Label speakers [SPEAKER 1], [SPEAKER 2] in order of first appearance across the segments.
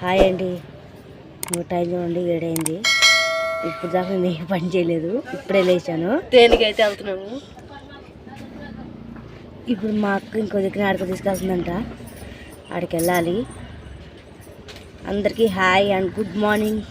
[SPEAKER 1] Hi అండి. Time చూడండి 7 అయింది. ఇప్పుడు దాకా నేను ఏ పని చేయలేదు, ఇప్పుడే లేచాను.
[SPEAKER 2] దేనికైతే వెళ్తున్నాము.
[SPEAKER 1] ఇప్పుడు మా అక్క ఇంకో దగ్గర ఆడికి తీసుకెళ్తుందంట, ఆడికి వెళ్ళాలి. అందరికీ hi and good morning.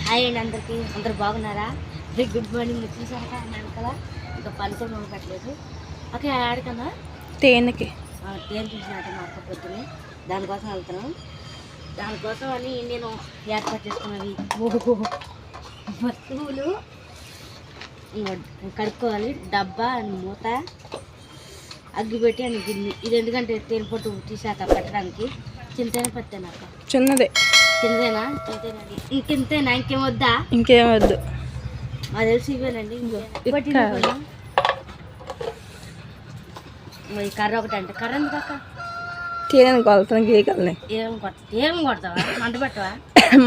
[SPEAKER 1] Hi అండి అందరికీ. అందరు బాగున్నారా? Good morning. చూసాక కదా ఇంకా పని కూడా పెట్టలేదు. ఓకే ఆడికన్నా
[SPEAKER 2] తేనెకి
[SPEAKER 1] తేనె చూసినట్టు మా అక్క పొద్దునే దానికోసం వెళ్తున్నాం. దానికోసం అని నేను ఏర్పాటు చేసుకున్నది వస్తువులు కడుక్కోవాలి. డబ్బా అండ్ మూత, అగ్గి పెట్టి అని గిన్నె. ఇది ఎందుకంటే తేనె పొట్టు తీసాక పెట్టడానికి. చింతేనా పత్తేనా అక్క?
[SPEAKER 2] చిన్నదే.
[SPEAKER 1] చిన్నదేనా? చింతేనండి. ఇంకెంతేనా? ఇంకేం వద్దా?
[SPEAKER 2] ఇంకేం వద్దు.
[SPEAKER 1] మాకు తెలిసి ఇవేనండి. కర్ర ఒకటి అంటే కర్ర ఎందుకు అక్క?
[SPEAKER 2] తేనె కొలుతాను గీకల్ని.
[SPEAKER 1] ఏం కొడతావా? మంట పెట్టవా?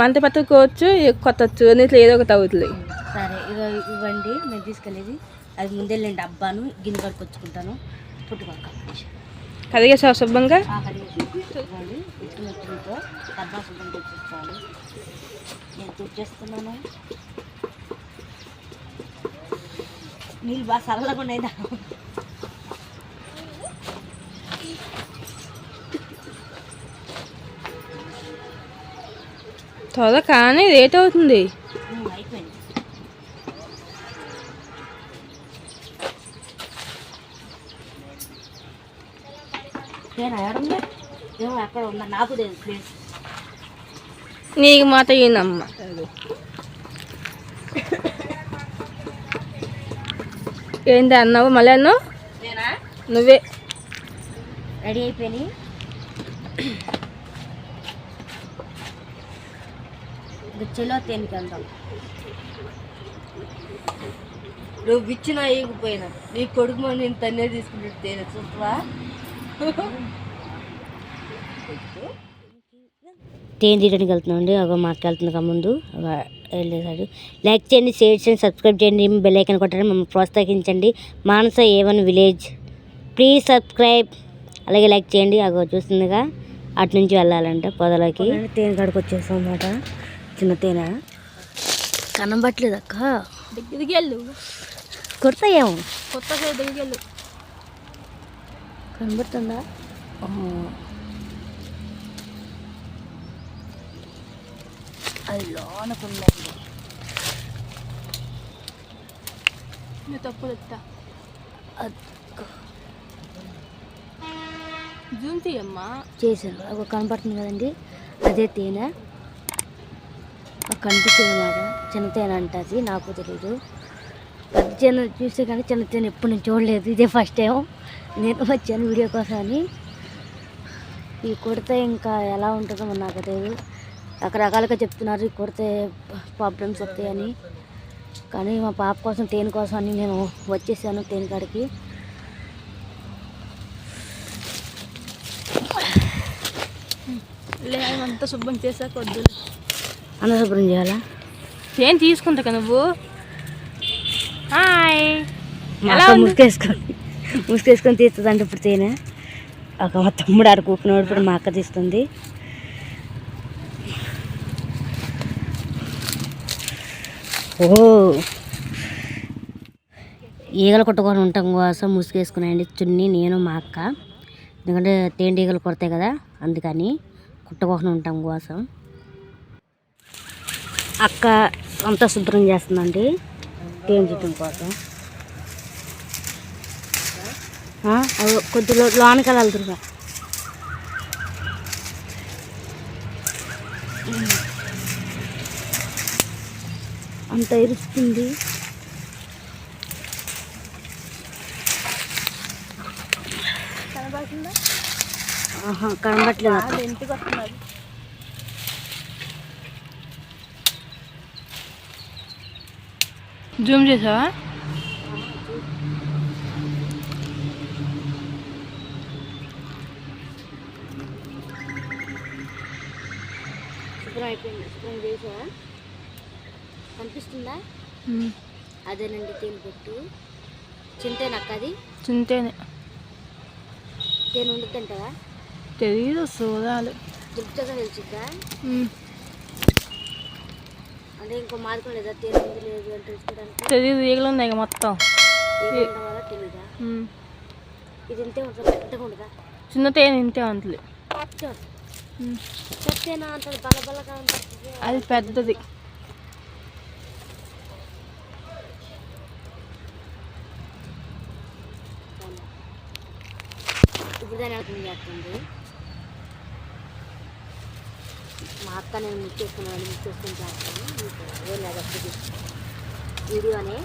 [SPEAKER 2] మంట పట్టుకోవచ్చు, కొట్టచ్చు, నీటిలో ఏదో ఒకటి అవుతుంది.
[SPEAKER 1] సరే ఇదో ఇవ్వండి, నేను తీసుకెళ్ళేది. అది ముందే నేను డబ్బాను గిన్నె కడుకొచ్చుకుంటాను. పుట్టుకోక
[SPEAKER 2] కడిగేసా శుభ్రంగా.
[SPEAKER 1] ఇవ్వండి. ఇట్టుతో డబ్బా శుభ్రం తెచ్చుకోవాలి. నేను తెచ్చేస్తున్నాను. నీళ్ళు బాగా చల్లగా ఉన్నాయి.
[SPEAKER 2] త్వరగా కానీ లేట్ అవుతుంది.
[SPEAKER 1] అయిపోయింది. నేను ఎక్కడుందా? ఏమో ఎక్కడ ఉందా నాకు తెలియదు ప్లేస్.
[SPEAKER 2] నీకు మాట ఈయనమ్మ. ఏంటి అన్నావు? మళ్ళీ అన్నావు.
[SPEAKER 1] నేనా?
[SPEAKER 2] నువ్వే.
[SPEAKER 1] రెడీ అయిపోయినాయి. చెలో తేనెకి వెళ్దాం. నువ్వు ఇచ్చిన ఇగిపోయినా నీ కొడుకు మంది నేను తన్నే తీసుకుంటే తేనె చూస్తావా? తేనె తీయడానికి వెళ్తున్నాం అండి. అగో మాట్లాడుతున్నా ముందు వెళ్ళేసాడు. లైక్ చేయండి, షేర్ చేయండి, సబ్స్క్రైబ్ చేయండి, బెల్ ఐకాన్ కొట్టండి, మమ్మల్ని ప్రోత్సహించండి. మానస A1 విలేజ్ ప్లీజ్ సబ్స్క్రైబ్. అలాగే లైక్ చేయండి. అగో చూస్తుందిగా అటు నుంచి వెళ్ళాలంటే పొదలకి. తేనె కాడికి వచ్చేస్తాం అన్నమాట. చిన్న తేనె కనబట్టలేదు అక్క.
[SPEAKER 2] దగ్గరికి వెళ్ళు.
[SPEAKER 1] కొడతాయేమో.
[SPEAKER 2] కొత్తగా దగ్గరికి వెళ్ళు.
[SPEAKER 1] కనబడుతుందా? అది లోనకుందండి.
[SPEAKER 2] నువ్వు తప్పు చెప్తా. జూమ్ తీయమ్మా.
[SPEAKER 1] చేశాను. ఒక కనబడుతుంది కదండి, అదే తేనె. కనిపిస్తుంది అన్నమాట. చిన్న తేనె అంటది, నాకు తెలీదు. పెద్ద తేనె చూస్తే కానీ చిన్న తేనె ఎప్పుడు నేను చూడలేదు. ఇదే ఫస్ట్ టైం నేను వచ్చాను వీడియో కోసం అని. ఇవి కొడితే ఇంకా ఎలా ఉంటుందో మరి నాకు తెలియదు. రకరకాలుగా చెప్తున్నారు ఇవి కొడితే ప్రాబ్లమ్స్ వస్తాయని. కానీ మా పాప కోసం తేనె కోసం అని నేను వచ్చేసాను తేనె కాడికి.
[SPEAKER 2] అంతా శుభ్రం చేసాక వద్దు.
[SPEAKER 1] అన్న శుభ్రం చేయాలా?
[SPEAKER 2] ఏం తీసుకుంటా కదా నువ్వు. హాయ్.
[SPEAKER 1] ఎలా ముసుకేసుకొని తీస్తుంది అంటే ఇప్పుడు తేనె. ఒక మా తమ్ముడు ఆడ కూకున్నాడు, ఇప్పుడు మా అక్క తీస్తుంది. ఓ ఈగలు కొట్టుకొని ఉండటం కోసం ముసుగేసుకున్నాయండి చున్నీ, నేను మా అక్క. ఎందుకంటే తేనె ఈగలు కొడతాయి కదా, అందుకని కుట్టుకోకుండా ఉండటం కోసం. అక్క అంతా శుభ్రం చేస్తుందండి తేనె చుట్టం కోసం. కొద్దిగా లోనికి వెళ్తురుగా. అంత ఇరుస్తుంది. కనబట్లేదు.
[SPEAKER 2] ఇంటికి వస్తున్నారు. జూమ్ చేసావా?
[SPEAKER 1] శుభ్రం అయిపోయింది. శుభ్రం చేసావా? కనిపిస్తుందా? అదేనండి తేనె పొట్టు. చింతేనా అక్క? అది
[SPEAKER 2] చింతేనే.
[SPEAKER 1] తేనె ఉండుద్దంటావా?
[SPEAKER 2] తెలీదు, చూడాలి.
[SPEAKER 1] దులుపుగా తెలిసిద్దా అంటే ఇంకో మార్గం లేదా తేనె ఉంది లేదు అని తెలుసుకోవడానికి
[SPEAKER 2] తెలియదు. ఈగలు ఉన్నాయి ఇక మొత్తం.
[SPEAKER 1] ఏం వల్ల తెలీదా? ఇది ఇంతే ఉంటుంది, పెద్దగా ఉండదా?
[SPEAKER 2] చిన్న తేనె ఇంతే ఉంటుంది.
[SPEAKER 1] చెప్తేనా అంటది బల్ల బల్లగా ఉంటుంది.
[SPEAKER 2] అది పెద్దది.
[SPEAKER 1] ఇప్పుడు దాని అర్థం చేస్తుంది. మా అక్క నేను మిక్స్ చేసుకున్నాను, మిక్స్ చేసుకుని చేస్తాను. ఏం లేదు అప్పుడు వీడియోనే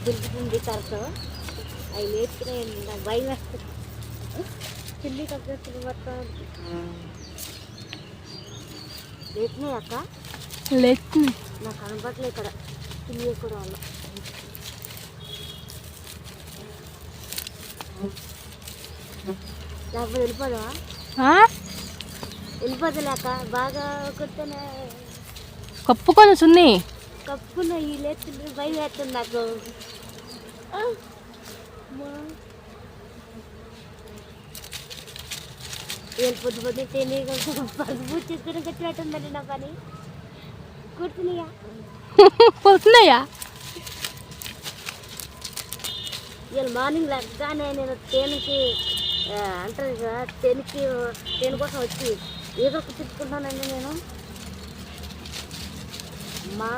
[SPEAKER 1] దింపుతుంది కరెక్ట్. అవి లేపుతున్నాయండి, నాకు భయం వేస్తుంది. చిల్లి కప్పేస్తుంది మొత్తం. లేపుతున్నాయి అక్క,
[SPEAKER 2] లేస్తుంది.
[SPEAKER 1] నాకు కనపడలేదు ఇక్కడ చిల్లి వేసుకోవడం వల్ల. లేకపోతే వెళ్ళిపోదా? వెళ్ళిపోతా లేక బాగా కొడుతూనే
[SPEAKER 2] కప్పుకొని సున్ని
[SPEAKER 1] కప్పుకున్న ఈ లేస్తుంది, భయం వేస్తుంది నాకు. పొద్దు పొద్దు తిని పసుపు చేసుకుని కట్టినట్టుందండి నా పని. కూర్చున్నాయా
[SPEAKER 2] కూర్చున్నాయా?
[SPEAKER 1] ఇవాళ మార్నింగ్ లెగ్గానే నేను తేనెకి అంటారు కదా, తేనె కోసం వచ్చి ఏదో తిప్పుకుంటానండి నేను. మా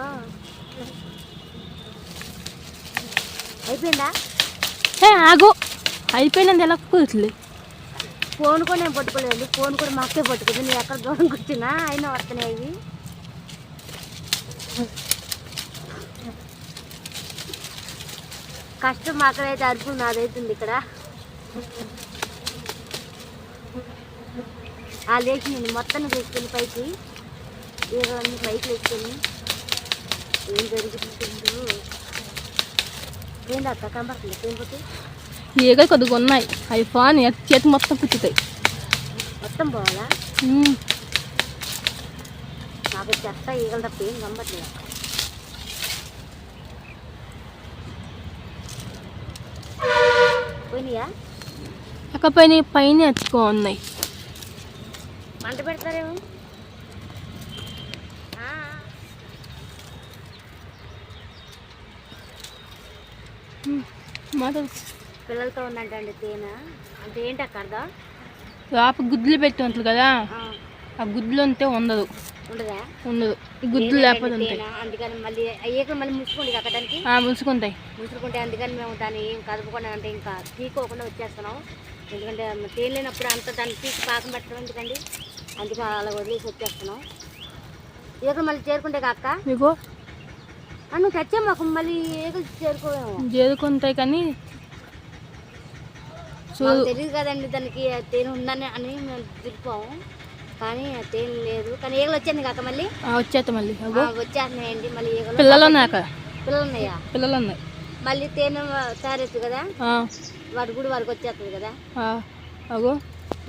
[SPEAKER 1] అయిపోయిందా?
[SPEAKER 2] ఆగు, అయిపోయినంది ఎలా కూర్చుంది?
[SPEAKER 1] ఫోన్ కూడా నేను పట్టుకోలేదు, ఫోన్ కూడా మా అక్కే పట్టుకుంది. నేను ఎక్కడ దూరం కూర్చున్నా అయినా వస్తున్నాయి అవి. కష్టం మా అక్కడైతే అరుపు నాదైతుంది ఇక్కడ. ఆ లేచి నేను మొత్తాన్ని వేసుకొని పైకి ఏదన్నీ పైకి వేసుకొని ఏం జరుగుతుందో ఏంటి అక్క కనబడుతుంది ఏంటి?
[SPEAKER 2] ఈగలు కొద్దిగా ఉన్నాయి, అవి ఫోన్ చేతి మొత్తం కుచ్చుతాయి.
[SPEAKER 1] మొత్తం పోవాలా? నాకు చెత్త ఈగలు తప్ప ఏం కనబడలేదు. పోయినాయా?
[SPEAKER 2] ఎక్కపోయినా పైన ఎత్తుకో ఉన్నాయి.
[SPEAKER 1] మంట పెడతారేమో. పిల్లలతో ఉందంటండి తేనె అంటే ఏంటి అక్క అర్థం?
[SPEAKER 2] లోపల గుడ్లు పెట్టి ఉంటుంది కదా, ఆ గుడ్లు అంతే ఉండదు.
[SPEAKER 1] ఉండదా?
[SPEAKER 2] ఉండదు, గుడ్లు లేకపోతే ఉంటాయి.
[SPEAKER 1] అందుకని మళ్ళీ ఏకలు మళ్ళీ ముసుకుండి కక్కడానికి
[SPEAKER 2] ముసుకుంటాయి.
[SPEAKER 1] ముసుకుంటే అందుకని మేము దాన్ని ఏం కదపకుండా అంటే ఇంకా తీసుకోకుండా వచ్చేస్తున్నాం. ఎందుకంటే తేనె లేనప్పుడు అంత దాన్ని తీసి పాకం పెట్టడం ఎందుకండి, అందుకే అలా వదిలేసి వచ్చేస్తున్నాం. ఏకలు మళ్ళీ చేరుకుంటే అక్క
[SPEAKER 2] మీకు
[SPEAKER 1] నువ్వు తెచ్చే మాకు మళ్ళీ ఏకలు
[SPEAKER 2] చేరుకుంటాయి కానీ
[SPEAKER 1] తెలియదు కదండి దానికి తేనె ఉందని అని మేము తిరిపాము, కానీ తేనె లేదు. కానీ ఈగలు వచ్చాయి కాక మళ్ళీ
[SPEAKER 2] వచ్చేస్తా మళ్ళీ
[SPEAKER 1] వచ్చేస్తున్నాయండి. మళ్ళీ ఈగలు
[SPEAKER 2] పిల్లలు ఉన్నాయి.
[SPEAKER 1] పిల్లలు ఉన్నాయా?
[SPEAKER 2] పిల్లలు ఉన్నాయి.
[SPEAKER 1] మళ్ళీ తేనె తయారవుతుంది కదా, వాటి కూడా వారికి వచ్చేస్తుంది కదా.
[SPEAKER 2] అగో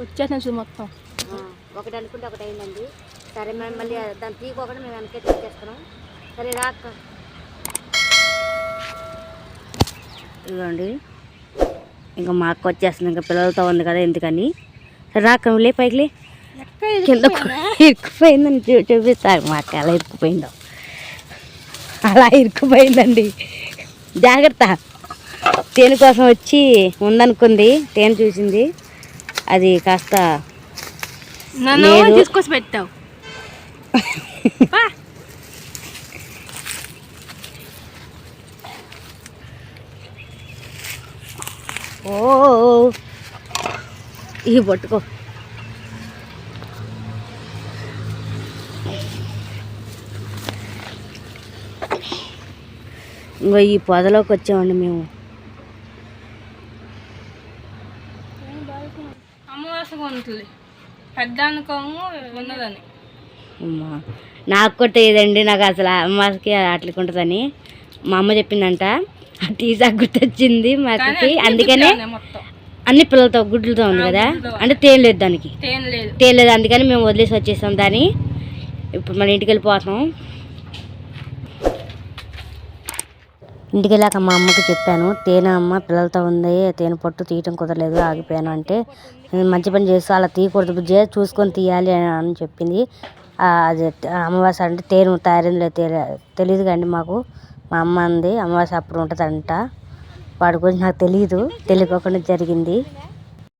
[SPEAKER 2] వచ్చేస్తున్నాయి చూ మొత్తం.
[SPEAKER 1] ఒకటి అనుకుంటే ఒకటి అయిందండి. సరే మేము మళ్ళీ దాన్ని తీసుకోకుండా మేము వెనకే తెచ్చేస్తున్నాం. సరే రాక్క ఇదిగోండి, ఇంకా మా అక్క వచ్చేస్తుంది, ఇంకా పిల్లలతో ఉంది కదా ఎందుకని. సరే రాక్క లే పైకి కింద ఇరుక్కుపోయిందని చూపిస్తారు. మా అక్క ఎలా ఇరుక్కుపోయిందో, అలా ఇరుక్కుపోయిందండి. జాగ్రత్త. తేనె కోసం వచ్చి ఉందనుకుంది, తేనె చూసింది, అది కాస్త
[SPEAKER 2] తీసుకొచ్చి పెట్టావు.
[SPEAKER 1] ఓ ఇవి పట్టుకో. ఇంకో ఈ పొదలోకి వచ్చామండి మేము.
[SPEAKER 2] అమ్మవాసగా ఉంటుంది, పెద్ద అనుకోము ఉన్నదని.
[SPEAKER 1] అమ్మా నాకు కూడా తెలియదండి, నాకు అసలు అమ్మకి అట్లకి ఉంటుందని మా అమ్మ చెప్పిందంట. ఆ టీసా గుర్తొచ్చింది మా అక్కకి, అందుకనే అన్ని పిల్లలతో గుడ్లతో ఉంది కదా, అంటే తేనె లేదు దానికి, తేనె లేదు, అందుకని మేము వదిలేసి వచ్చేసాం దాన్ని. ఇప్పుడు మన ఇంటికి వెళ్ళిపోతాం. ఇంటికి వెళ్ళాక మా అమ్మకి చెప్పాను, తేనె అమ్మ పిల్లలతో ఉంది, తేనె పట్టు తీయటం కుదరలేదు, ఆగిపోయాను అంటే, మంచి పని చేస్తూ అలా తీయకూడదు బుజ్జి, చూసుకొని తీయాలి అని చెప్పింది. అది అమావాస్య అంటే తేనె తయారైందో తెలియదు కానీ మాకు, మా అమ్మ అంది అమావాస్య అప్పుడు ఉంటుందంట. వాడి గురించి నాకు తెలియదు, తెలియకోకుండా జరిగింది.